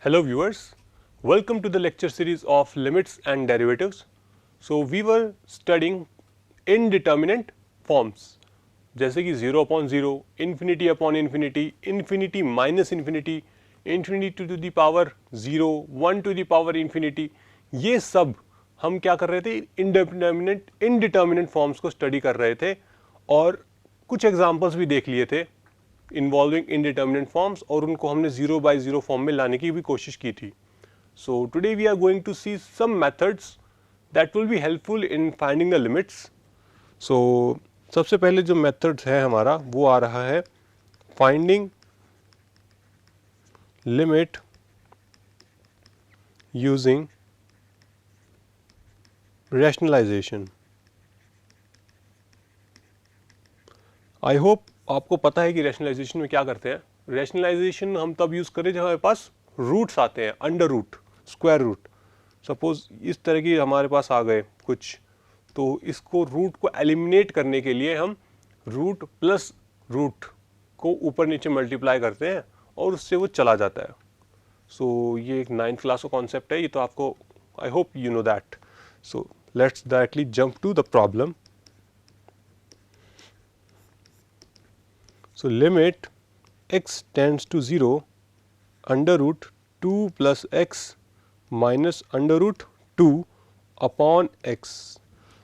Hello viewers, welcome to the lecture series of limits and derivatives. So we were studying indeterminate forms जैसे कि 0 upon 0, infinity upon infinity, infinity minus infinity, infinity to the power 0, 1 to the power infinity. ये सब हम क्या कर रहे थे, indeterminate forms को स्टडी कर रहे थे और कुछ एग्जांपल्स भी देख लिए थे इन्वॉल्विंग इनडिटर्मिनेट फॉर्म्स और उनको हमने 0 by 0 फॉर्म में लाने की भी कोशिश की थी. So today we are going to see some methods that will be helpful in finding the limits. So सबसे पहले जो मेथड्स है हमारा वो आ रहा है finding limit using rationalization. I hope आपको पता है कि रैशनलाइजेशन में क्या करते हैं. रैशनलाइजेशन हम तब यूज़ करें जब हमारे पास रूट्स आते हैं, under root, square root. Suppose इस तरह की हमारे पास आ गए कुछ, तो इसको रूट को एलिमिनेट करने के लिए हम रूट प्लस रूट को ऊपर नीचे मल्टीप्लाई करते हैं और उससे वो चला जाता है. सो ये एक 9th क्लास का कॉन्सेप्ट है, ये तो आपको I hope you know that. So let's directly jump to the problem. So limit x tends to 0 under root 2 plus x minus under root 2 upon x.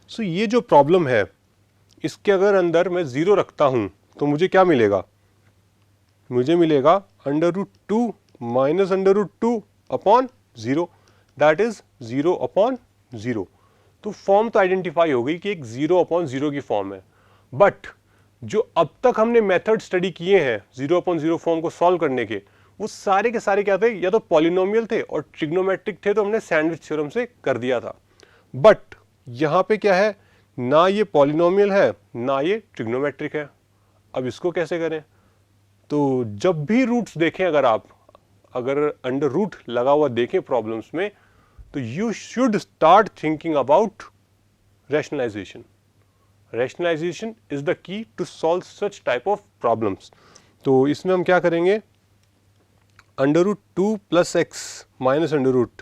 So ये जो प्रॉब्लम है इसके अगर अंदर मैं 0 रखता हूँ तो मुझे क्या मिलेगा, मुझे मिलेगा under root 2 minus under root 2 upon 0, that is 0 upon 0. तो फॉर्म तो आइडेंटिफाई हो गई कि एक 0 अपॉन 0 की फॉर्म है. बट जो अब तक हमने मेथड स्टडी किए हैं 0 अपॉन 0 फॉर्म को सॉल्व करने के, वो सारे के सारे क्या थे, या तो पॉलिनोमियल थे और ट्रिग्नोमेट्रिक थे, तो हमने सैंडविच थ्योरम से कर दिया था. बट यहाँ पे क्या है, ना ये पॉलिनोमियल है ना ये ट्रिग्नोमेट्रिक है. अब इसको कैसे करें, तो जब भी रूट्स देखें, अगर अंडर रूट लगा हुआ देखें प्रॉब्लम्स में, तो you should start thinking about rationalization. Rationalization is the key to solve such type of problems. तो इसमें हम क्या करेंगे, under root 2 plus x minus under root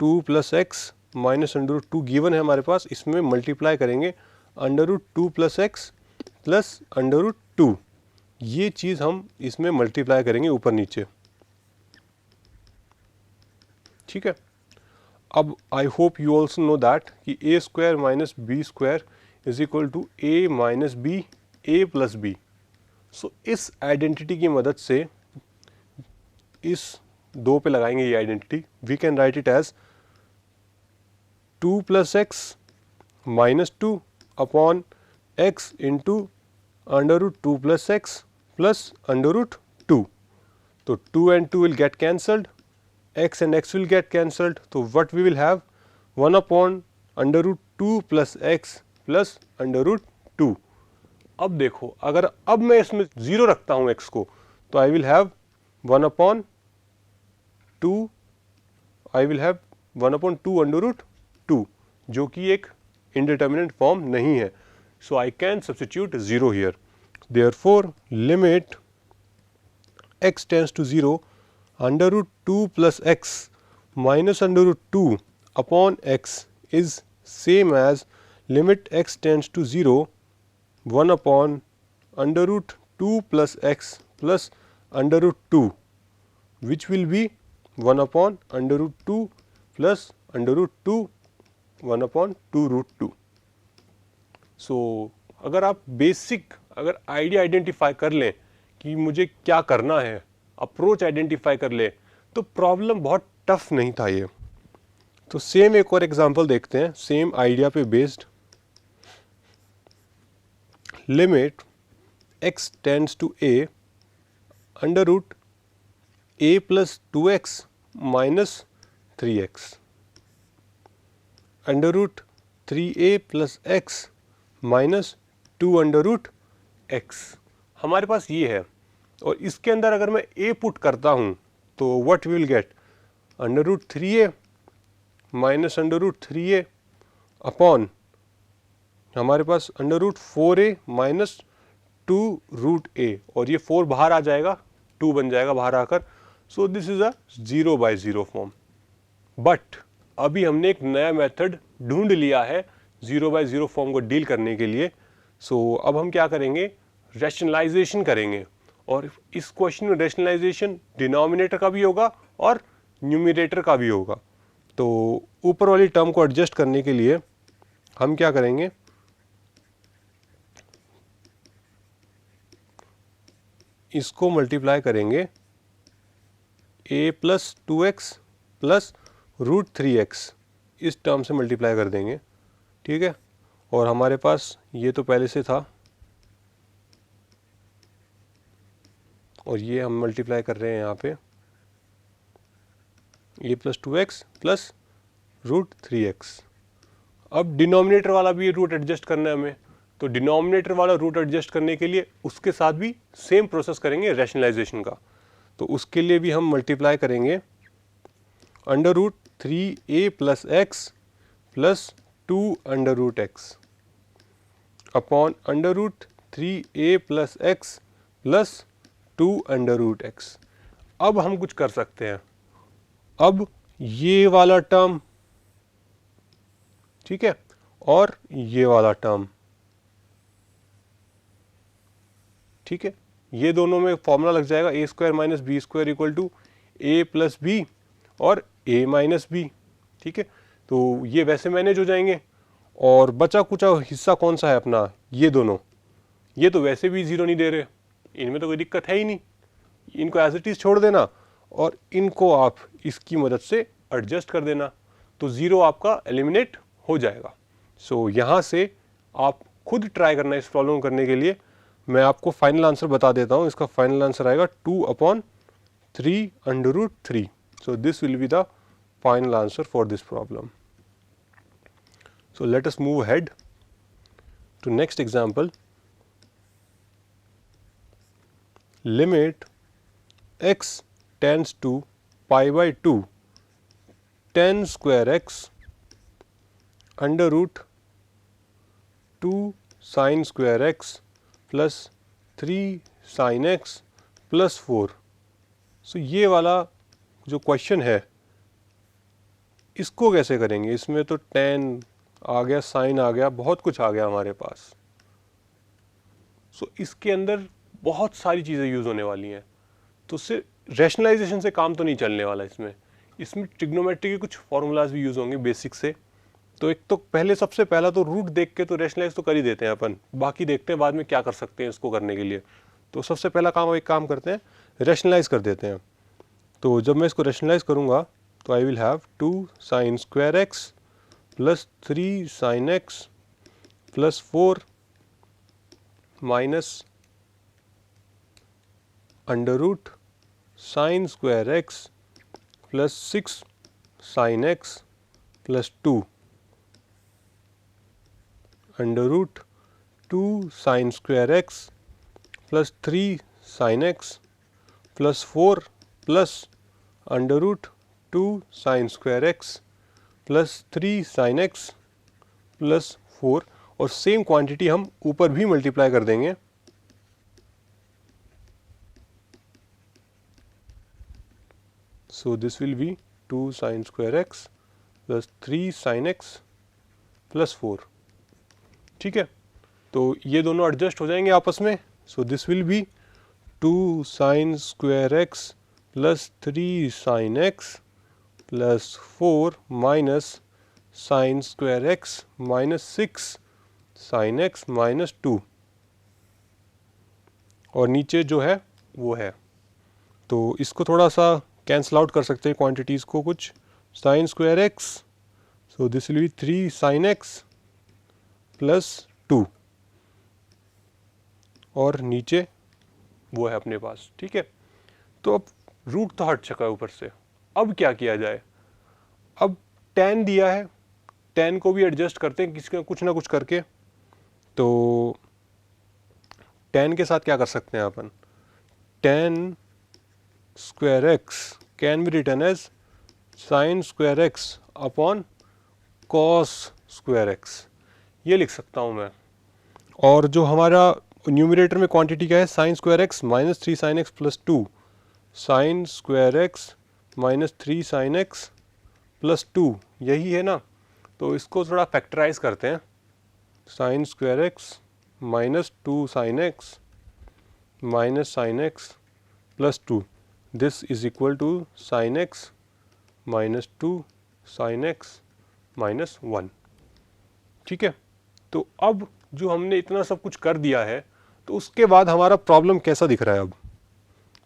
2 plus x minus under root 2 given है हमारे पास, इसमें मल्टीप्लाई करेंगे under root 2 plus x plus under root 2. ये चीज़ हम इसमें मल्टीप्लाई करेंगे ऊपर नीचे. ठीक है. अब I hope you also know that कि a square minus b square is equal to a minus b a plus b. So इस आइडेंटिटी की मदद से इस 2 पे लगाएंगे ये identity. We can write it as 2 plus x minus 2 upon x into under root 2 plus x plus under root 2. तो 2 and 2 will get cancelled, x and x will get cancelled. So what we will have, 1 upon under root 2 plus x plus under root 2. अब देखो, अगर अब मैं इसमें 0 रखता हूँ x को, तो I will have 1 upon 2, I will have 1 upon 2 under root 2, जो कि एक indeterminate form नहीं है. So I can substitute 0 here. Therefore limit x tends to 0 under root 2 plus x minus under root 2 upon x is same as limit x tends to 0 1 upon under root 2 plus x plus under root 2, which will be 1 upon under root 2 plus under root 2 1 upon 2 root 2. So अगर आप basic idea identify कर लें कि मुझे क्या करना है, approach identify कर ले, तो प्रॉब्लम बहुत टफ नहीं था ये. तो सेम एक और एग्जांपल देखते हैं सेम आइडिया पे based. Limit x tends to a under root a plus 2x minus 3x under root 3a plus x minus 2 under root x. हमारे पास ये है और इसके अंदर अगर मैं a पुट करता हूँ तो what will get, under root 3a minus under root 3a upon हमारे पास under root 4a minus 2 root a, और ये 4 बाहर आ जाएगा, 2 बन जाएगा बाहर आकर. So this is a 0/0 form. But अभी हमने एक नया मेथड ढूंढ लिया है 0/0 फॉर्म को डील करने के लिए। सो अब हम क्या करेंगे, रैशनलाइजेशन करेंगे, और इस क्वेश्चन में रैशनलाइजेशन डिनोमिनेटर का भी होगा और न्यूमरेटर का भी होगा। तो ऊपर वाली टर्म को एडजस्ट करने के लिए हम क्या करेंगे, इसको मल्टीप्लाई करेंगे a plus 2x plus √3x, इस टर्म से मल्टीप्लाई कर देंगे, ठीक है। और हमारे पास ये तो पहले से था, और ये हम मल्टीप्लाई कर रहे हैं यहाँ पे a plus 2x plus √3x। अब डिनोमिनेटर वाला भी रूट एडजस्ट करना है हमें, तो डिनोमिनेटर वाला रूट एडजस्ट करने के लिए उसके साथ भी सेम प्रोसेस करेंगे रैशनलाइजेशन का। तो उसके लिए भी हम मल्टीप्लाई करेंगे √3a plus x plus 2 √x upon √3a plus x plus 2 √x। अब हम कुछ कर सकते हैं, अब ये वाला टर्म, ठीक है, और ये वाला टर्म, ठीक है, ये दोनों में फॉर्मूला लग जाएगा a² minus b² equal to a plus b और a माइनस बी, ठीक है। तो ये वैसे मैनेज हो जाएंगे, और बचा कुचा हिस्सा कौन सा है अपना, ये दोनों, ये तो वैसे भी जीरो नहीं दे रहे, इनमें तो कोई दिक्कत है ही नहीं, इनको एज इट इज छोड़ देना और इनको आप इसकी मदद से एडजस्ट कर देना, तो ज़ीरो आपका एलिमिनेट हो जाएगा। सो यहाँ से आप खुद ट्राई करना इस प्रॉब्लम करने के लिए। मैं आपको फाइनल आंसर बता देता हूँ, इसका फाइनल आंसर आएगा 2/3 √3। So this will be the final answer for this problem. So let us move ahead to next example. Limit x tends to pi/2 tan square x under root 2 sin square x plus 3 sin x plus 4। सो ये वाला जो question है इसको कैसे करेंगे, इसमें तो tan आ गया, साइन आ गया, बहुत कुछ आ गया हमारे पास। सो इसके अंदर बहुत सारी चीज़ें यूज़ होने वाली हैं, तो उससे रैशनलाइजेशन से काम तो नहीं चलने वाला इसमें ट्रिग्नोमेट्री के कुछ फॉर्मूलाज भी यूज़ होंगे बेसिक से। तो एक तो पहले सबसे पहला तो रूट देख के तो रैशनलाइज तो कर ही देते हैं अपन, बाकी देखते हैं बाद में क्या कर सकते हैं इसको करने के लिए। तो सबसे पहला काम एक काम करते हैं, रैशनलाइज कर देते हैं। तो जब मैं इसको रैशनलाइज करूँगा तो I will have 2 sin square x plus 3 sin x plus 4 minus under root sin square x plus 6 sin x plus 2 under root 2 sin square x plus 3 sin x plus 4 plus under root 2 sin square x plus 3 sin x plus 4, और same quantity हम ऊपर भी multiply कर देंगे। So this will B 2 sin square x plus 3 sin x plus 4, ठीक है। तो ये दोनों एडजस्ट हो जाएंगे आपस में। So this will B 2 sin square x plus 3 sin x plus 4 minus sign square x minus 6 sin x minus 2, और नीचे जो है वो है, तो इसको थोड़ा सा कैंसल आउट कर सकते हैं क्वांटिटीज़ को कुछ। Sign square x, so this will B 3 sin x plus 2, और नीचे वो है अपने पास, ठीक है। तो अब रूट तो हट चुका है ऊपर से, अब क्या किया जाए, अब tan दिया है, tan को भी एडजस्ट करते हैं किसी का कुछ ना कुछ करके। तो tan के साथ क्या कर सकते हैं अपन, tan square x can be written as sine square x upon cos square x, ये लिख सकता हूँ मैं। और जो हमारा न्यूमरेटर में क्वांटिटी क्या है, sine square x minus 3 sin x plus 2, sine square x minus 3 sine x plus 2, यही है ना। तो इसको थोड़ा फैक्टराइज करते हैं, sine square x minus 2 sine x minus sine x plus 2, this is equal to sine x minus 2 sine x minus 1। ठीक है, तो अब जो हमने इतना सब कुछ कर दिया है, तो उसके बाद हमारा प्रॉब्लम कैसा दिख रहा है। अब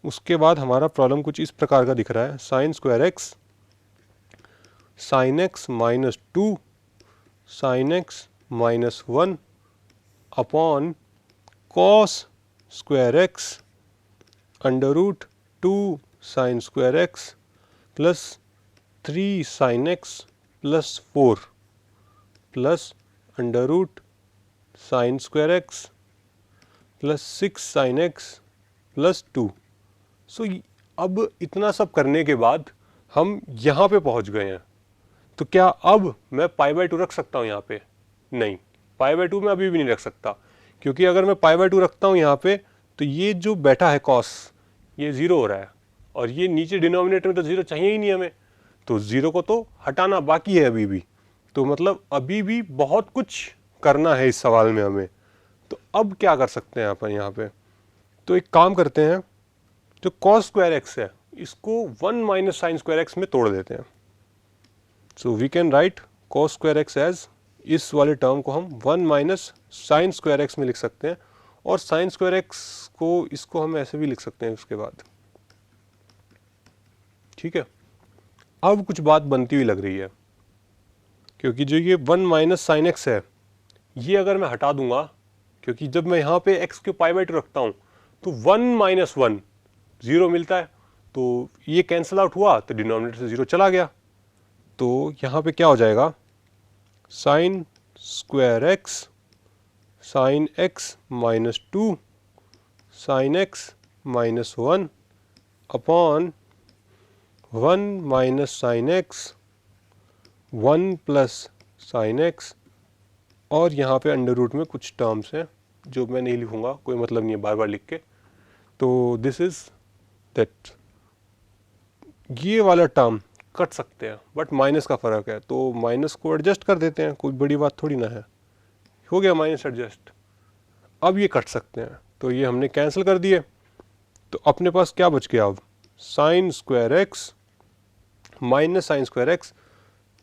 उसके बाद हमारा प्रॉब्लम कुछ इस प्रकार का दिख रहा है, sine square x sine x minus 2 sine x minus 1 upon cos square x under root 2 sine square x plus 3 sine x plus 4 plus under root sine square x plus 6 sine x plus 2। So अब इतना सब करने के बाद हम यहाँ पे पहुँच गए हैं। तो क्या अब मैं पाई बाय 2 रख सकता हूँ यहाँ पे? नहीं, पाई बाय 2 मैं अभी भी नहीं रख सकता, क्योंकि अगर मैं पाई बाय 2 रखता हूँ यहाँ पे तो ये जो बैठा है कॉस, ये ज़ीरो हो रहा है, और ये नीचे डिनोमिनेटर में तो ज़ीरो चाहिए ही नहीं हमें, तो ज़ीरो को तो हटाना बाकी है अभी भी। तो मतलब अभी भी बहुत कुछ करना है इस सवाल में हमें। तो अब क्या कर सकते हैं अपन यहाँ पे? तो एक काम करते हैं, जो कॉस स्क्वायर एक्स है इसको 1 माइनस साइन स्क्वायर एक्स में तोड़ देते हैं। So we can write cos square x as, इस वाले टर्म को हम 1 माइनस साइन स्क्वायर एक्स में लिख सकते हैं, और साइन स्क्वायर एक्स को इसको हम ऐसे भी लिख सकते हैं उसके बाद। ठीक है, अब कुछ बात बनती हुई लग रही है, क्योंकि जो ये 1 माइनस साइन एक्स है ये अगर मैं हटा दूंगा, क्योंकि जब मैं यहाँ पे x को पाई बाय 2 रखता हूँ तो 1 माइनस 1 ज़ीरो मिलता है, तो ये कैंसिल आउट हुआ तो डिनोमिनेटर से ज़ीरो चला गया। तो यहाँ पे क्या हो जाएगा, sign square x sine x minus 2 sine x minus 1 upon 1 minus sine x 1 plus sine x, और यहाँ पे अंडर रूट में कुछ टर्म्स हैं जो मैं नहीं लिखूंगा, कोई मतलब नहीं है बार बार लिख के। तो दिस इज दैट, ये वाला टर्म कट सकते हैं, बट माइनस का फ़र्क है तो माइनस को एडजस्ट कर देते हैं, कोई बड़ी बात थोड़ी ना है, हो गया माइनस एडजस्ट। अब ये कट सकते हैं, तो ये हमने कैंसिल कर दिए। तो अपने पास क्या बच गया अब, sign square x minus sign square x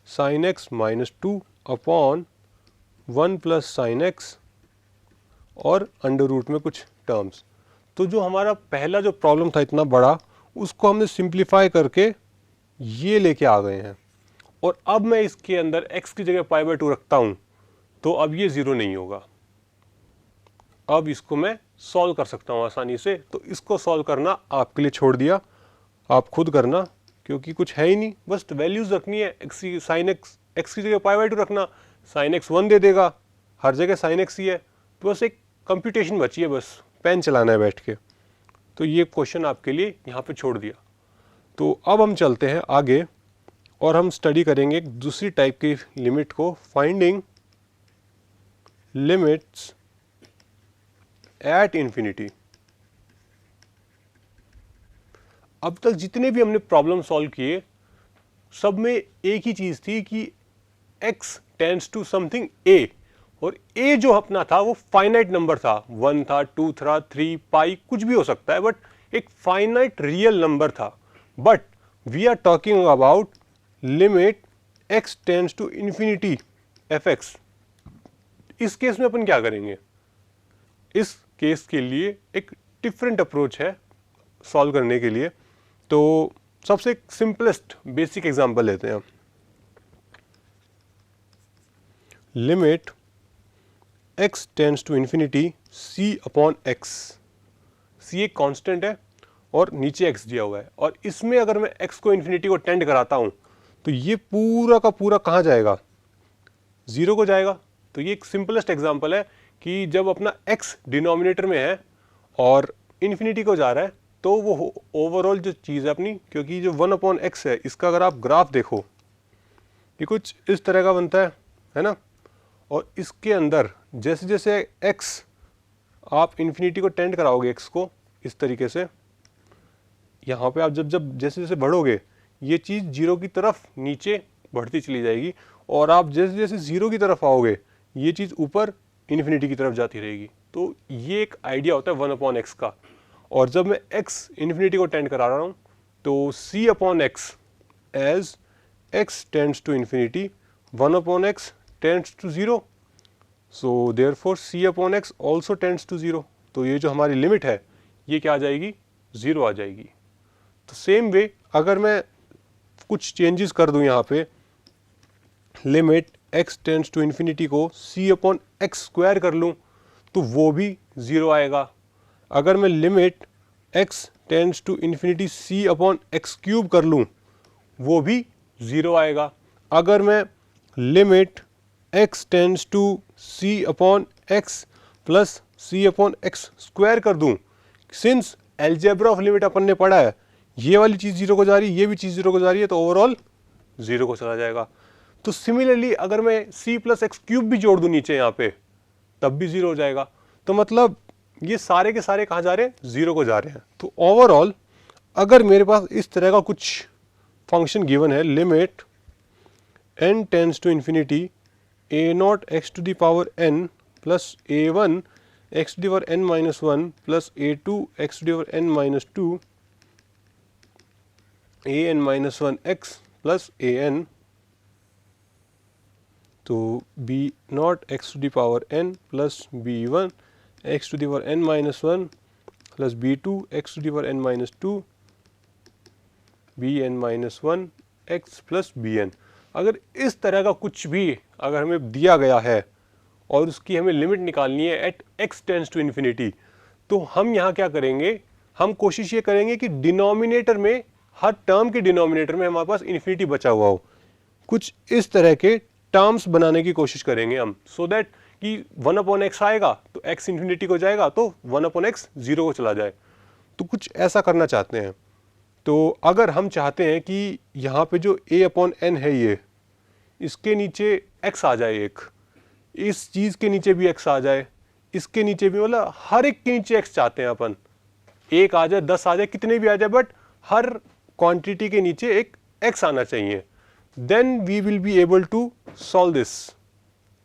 sine x minus 2 upon 1 plus sine x और अंडर रूट में कुछ टर्म्स। तो जो हमारा पहला जो प्रॉब्लम था इतना बड़ा, उसको हमने सिंप्लीफाई करके ये लेके आ गए हैं, और अब मैं इसके अंदर x की जगह पाई बाय 2 रखता हूँ तो अब ये ज़ीरो नहीं होगा। अब इसको मैं सॉल्व कर सकता हूँ आसानी से। तो इसको सॉल्व करना आपके लिए छोड़ दिया, आप खुद करना, क्योंकि कुछ है ही नहीं, बस वैल्यूज़ रखनी है। साइन एक्स की जगह पाई बाय 2 रखना, साइन एक्स 1 दे देगा, हर जगह साइन एक्स ही है, तो बस एक कंप्यूटेशन बची है, बस पेन चलाना है बैठ के। तो ये क्वेश्चन आपके लिए यहाँ पे छोड़ दिया। तो अब हम चलते हैं आगे और हम स्टडी करेंगे एक दूसरी टाइप की लिमिट को, फाइंडिंग लिमिट्स एट इन्फिनिटी। अब तक जितने भी हमने प्रॉब्लम सॉल्व किए सब में एक ही चीज़ थी कि x tends to something a, और a जो अपना था वो फाइनाइट नंबर था, 1 था, 2 था, 3 पाई कुछ भी हो सकता है, बट एक फाइनाइट रियल नंबर था। But we are talking about limit x tends to infinity fx। इस केस में अपन क्या करेंगे, इस केस के लिए एक डिफरेंट अप्रोच है सॉल्व करने के लिए। तो सबसे सिंपलेस्ट बेसिक एग्जांपल लेते हैं, limit x tends to infinity c upon x। c एक कांस्टेंट है और नीचे x दिया हुआ है, और इसमें अगर मैं x को इन्फिनिटी को टेंड कराता हूं तो ये पूरा का पूरा कहाँ जाएगा, ज़ीरो को जाएगा। तो ये एक सिंपलेस्ट एग्जांपल है कि जब अपना x डिनोमिनेटर में है और इन्फिनिटी को जा रहा है तो वो ओवरऑल जो चीज़ है अपनी, क्योंकि जो 1 अपॉन एक्स है इसका अगर आप ग्राफ देखो ये कुछ इस तरह का बनता है ना, और इसके अंदर जैसे जैसे x आप इन्फिनिटी को टेंड कराओगे x को इस तरीके से, यहाँ पे आप जब जब जैसे जैसे बढ़ोगे ये चीज़ जीरो की तरफ नीचे बढ़ती चली जाएगी, और आप जैसे जैसे जीरो की तरफ आओगे ये चीज़ ऊपर इन्फिनिटी की तरफ जाती रहेगी। तो ये एक आइडिया होता है 1/x का। और जब मैं x इन्फिनिटी को टेंड करा रहा हूँ तो c/x as x tends to infinity 1/x tends to 0, so therefore c/x also tends to 0। तो ये जो हमारी लिमिट है ये क्या आ जाएगी, 0 आ जाएगी। तो सेम वे अगर मैं कुछ चेंजेस कर दूं यहाँ पे, limit x tends to infinity को c/x स्क्वायर कर लूँ तो वो भी 0 आएगा। अगर मैं limit x tends to infinity c/x cube कर लूँ वो भी 0 आएगा। अगर मैं limit x tends to c/x plus c/x square कर दूँ, सिंस एल्जेब्रा ऑफ लिमिट अपन ने पढ़ा है, ये वाली चीज़ 0 को जा रही है, ये भी चीज़ 0 को जा रही है, तो ओवरऑल 0 को चला जाएगा। तो सिमिलरली अगर मैं c+x क्यूब भी जोड़ दूं नीचे यहाँ पे तब भी 0 हो जाएगा। तो मतलब ये सारे के सारे कहाँ जा रहे हैं, 0 को जा रहे हैं। तो ओवरऑल अगर मेरे पास इस तरह का कुछ फंक्शन गिवन है, limit n tends to infinity a0 x to the power n plus a1 x to the power n minus 1 plus a2 x to the power n minus 2 an minus 1 x plus an, तो b0 x to the power n plus b1 x to the power n minus 1 plus b2 x to the power n minus 2 bn minus 1 x plus bn। अगर इस तरह का कुछ भी अगर हमें दिया गया है और उसकी हमें लिमिट निकालनी है at x tends to infinity, तो हम यहाँ क्या करेंगे, हम कोशिश ये करेंगे कि डिनोमिनेटर में, हर टर्म के डिनोमिनेटर में हमारे पास इन्फिनिटी बचा हुआ हो। कुछ इस तरह के टर्म्स बनाने की कोशिश करेंगे हम, सो दैट कि 1/x आएगा तो x इन्फिनिटी को जाएगा तो 1/x 0 को चला जाए। तो कुछ ऐसा करना चाहते हैं। तो अगर हम चाहते हैं कि यहाँ पे जो a/n है ये, इसके नीचे x आ जाए, एक इस चीज़ के नीचे भी x आ जाए, इसके नीचे भी, मतलब हर एक के नीचे x चाहते हैं अपन, 1 आ जाए 10 आ जाए कितने भी आ जाए, बट हर क्वांटिटी के नीचे एक x आना चाहिए। Then we will be able to solve this.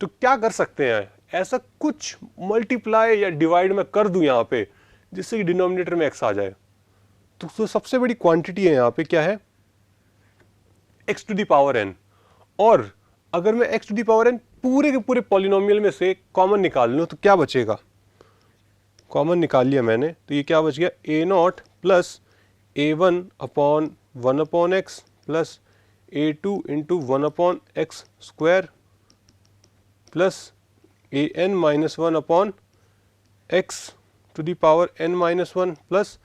तो क्या कर सकते हैं, ऐसा कुछ मल्टीप्लाई या डिवाइड में कर दूं यहाँ पे जिससे कि डिनोमिनेटर में x आ जाए। तो सबसे बड़ी क्वांटिटी है यहाँ पे क्या है, x to the power n। और अगर मैं x to the power n पूरे के पूरे पॉलिनोमियल में से कॉमन निकाल लूँ तो क्या बचेगा, कॉमन निकाल लिया मैंने, तो ये क्या बच गया, a0 plus a1 upon 1/x plus a2 into 1/x square plus an minus 1 upon x to the power n minus 1 plus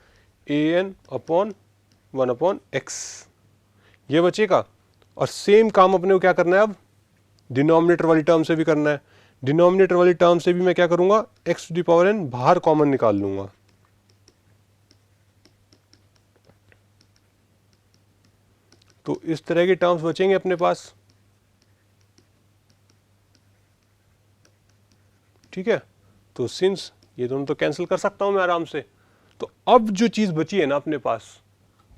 an upon 1/x, ये बचेगा। और सेम काम अपने को क्या करना है, अब डिनोमिनेटर वाली टर्म से भी करना है। डिनोमिनेटर वाली टर्म से भी मैं क्या करूंगा, x to the power n बाहर कॉमन निकाल लूंगा। तो इस तरह के टर्म्स बचेंगे अपने पास, ठीक है। तो सिंस ये दोनों तो कैंसिल कर सकता हूं मैं आराम से। तो अब जो चीज बची है ना अपने पास,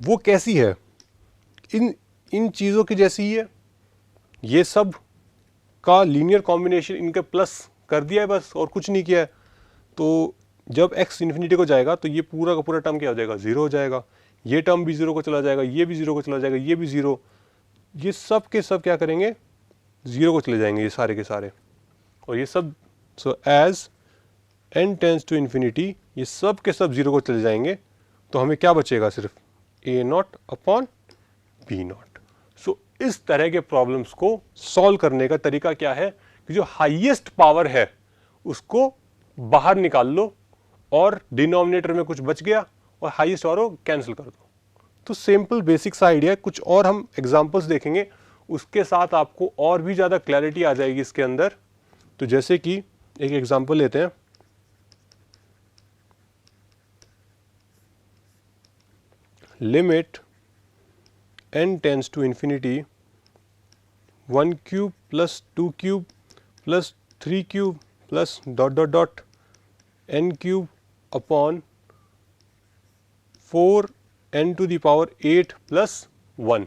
वो कैसी है, इन चीजों की जैसी ही है, ये सब का लीनियर कॉम्बिनेशन इनके प्लस कर दिया है बस, और कुछ नहीं किया है। तो जब x इन्फिनिटी को जाएगा तो ये पूरा का पूरा टर्म क्या हो जाएगा, 0 हो जाएगा। ये टर्म भी 0 को चला जाएगा, ये भी 0 को चला जाएगा, ये भी 0, ये सब के सब क्या करेंगे, 0 को चले जाएंगे ये सारे के सारे। और ये सब, so as n tends to infinity, ये सब के सब 0 को चले जाएंगे। तो हमें क्या बचेगा, सिर्फ a0 अपॉन b0। सो इस तरह के प्रॉब्लम्स को सॉल्व करने का तरीका क्या है कि जो हाईएस्ट पावर है उसको बाहर निकाल लो और डिनोमिनेटर में कुछ बच गया और हाईएस्ट पावर को कैंसिल कर दो। तो सिंपल बेसिक सा आइडिया है। कुछ और हम एग्जांपल्स देखेंगे, उसके साथ आपको और भी ज़्यादा क्लैरिटी आ जाएगी इसके अंदर। तो जैसे कि एक एग्जांपल लेते हैं, limit n tends to infinity 1 cube plus 2 cube plus 3 cube plus dot dot dot n cube upon 4 n to the power 8 plus 1।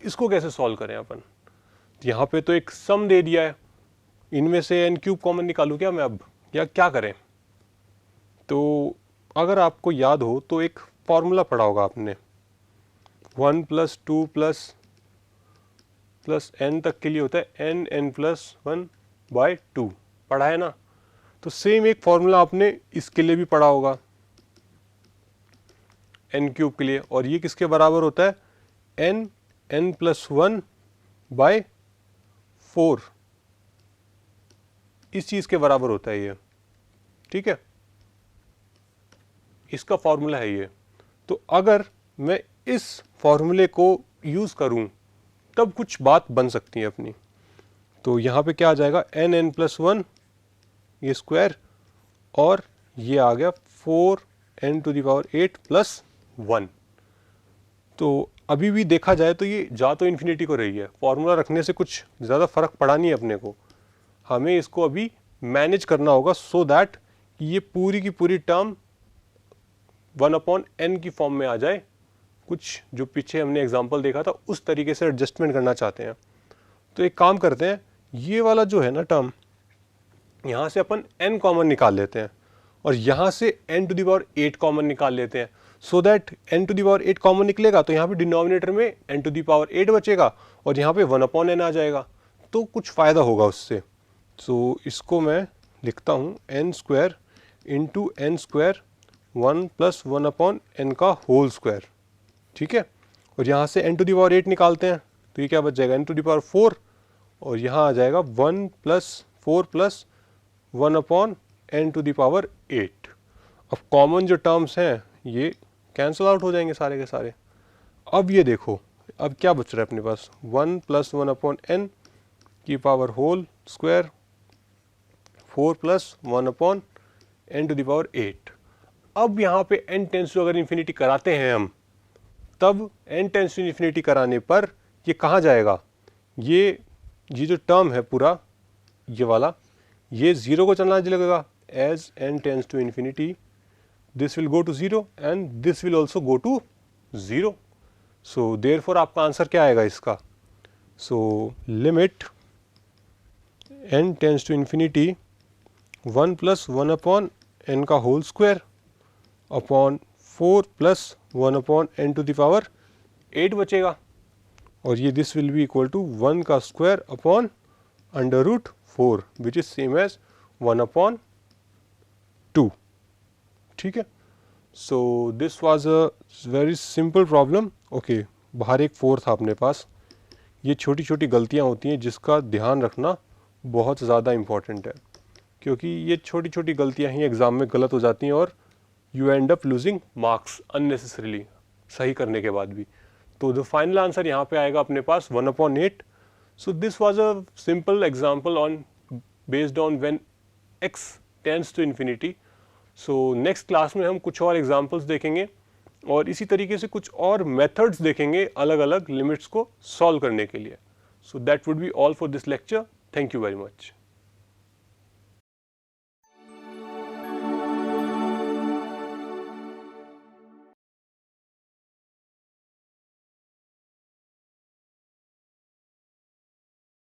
इसको कैसे सॉल्व करें अपन? तो यहाँ पे तो एक सम दे दिया है, इनमें से n क्यूब कॉमन निकालूँ क्या मैं अब, या क्या करें? तो अगर आपको याद हो तो एक फॉर्मूला पढ़ा होगा आपने, 1 प्लस 2 प्लस n तक के लिए होता है n प्लस 1 बाय 2, पढ़ा है ना? तो सेम एक फॉर्मूला आपने इसके लिए भी पढ़ा होगा, n क्यूब के लिए, और ये किसके बराबर होता है? n प्लस 1 बाय 4, इस चीज के बराबर होता है ये, ठीक है? इसका फॉर्मूला है ये। तो अगर मैं इस फॉर्मूले को यूज करूं तब कुछ बात बन सकती है अपनी। तो यहाँ पे क्या आ जाएगा, n प्लस 1 ये स्क्वायर, और ये आ गया 4n to the power 8 plus 1। तो अभी भी देखा जाए तो ये जा तो इन्फिनिटी को रही है, फॉर्मूला रखने से कुछ ज़्यादा फर्क पड़ा नहीं है अपने को, हमें इसको अभी मैनेज करना होगा सो दैट ये पूरी की पूरी टर्म 1/n की फॉर्म में आ जाए। कुछ जो पीछे हमने एग्जांपल देखा था उस तरीके से एडजस्टमेंट करना चाहते हैं। तो एक काम करते हैं, ये वाला जो है ना टर्म, यहाँ से अपन n कॉमन निकाल लेते हैं और यहाँ से n to the power 8 common निकाल लेते हैं, so that n to the power 8 common निकलेगा तो यहाँ पे डिनोमिनेटर में n टू द पावर 8 बचेगा और यहाँ पे 1/n आ जाएगा, तो कुछ फ़ायदा होगा उससे। तो इसको मैं लिखता हूँ n square into n square 1 plus 1/n का होल स्क्वायर, ठीक है? और यहाँ से n टू द पावर 8 निकालते हैं तो ये क्या बच जाएगा, n टू द पावर 4, और यहाँ आ जाएगा 1 plus 4 plus 1/n to the power 8। अब कॉमन जो टर्म्स हैं ये कैंसिल आउट हो जाएंगे सारे के सारे। अब ये देखो, अब क्या बच रहा है अपने पास, 1 प्लस 1/n की power whole square 4 plus 1/n to the power 8। अब यहाँ पे n टेंस टू अगर इन्फिनिटी कराते हैं हम, तब n टेंस टू इन्फिनिटी कराने पर ये कहाँ जाएगा, ये जो टर्म है पूरा ये वाला, ये 0 को चलना लगेगा। As n tends to infinity this will go to 0 and this will also go to 0। So therefore आपका आंसर क्या आएगा इसका, so limit n tends to infinity 1 plus 1/n का whole square upon 4 plus 1/n to the power 8 बचेगा, और ये this will be equal to 1 का square upon √4 which is same as 1/2, ठीक है? So this was a very simple problem. Okay, बाहर एक 4 था अपने पास। ये छोटी छोटी गलतियाँ होती हैं जिसका ध्यान रखना बहुत ज़्यादा इम्पॉर्टेंट है, क्योंकि ये छोटी छोटी गलतियाँ ही एग्ज़ाम में गलत हो जाती हैं और you and up losing marks unnecessarily, सही करने के बाद भी। तो द फाइनल आंसर यहाँ पे आएगा अपने पास 1/8। So this was a simple example on based on when x tends to infinity. So next class में हम कुछ और एग्जांपल्स देखेंगे और इसी तरीके से कुछ और मेथड्स देखेंगे अलग अलग लिमिट्स को सॉल्व करने के लिए। So that would be all for this lecture. Thank you very much.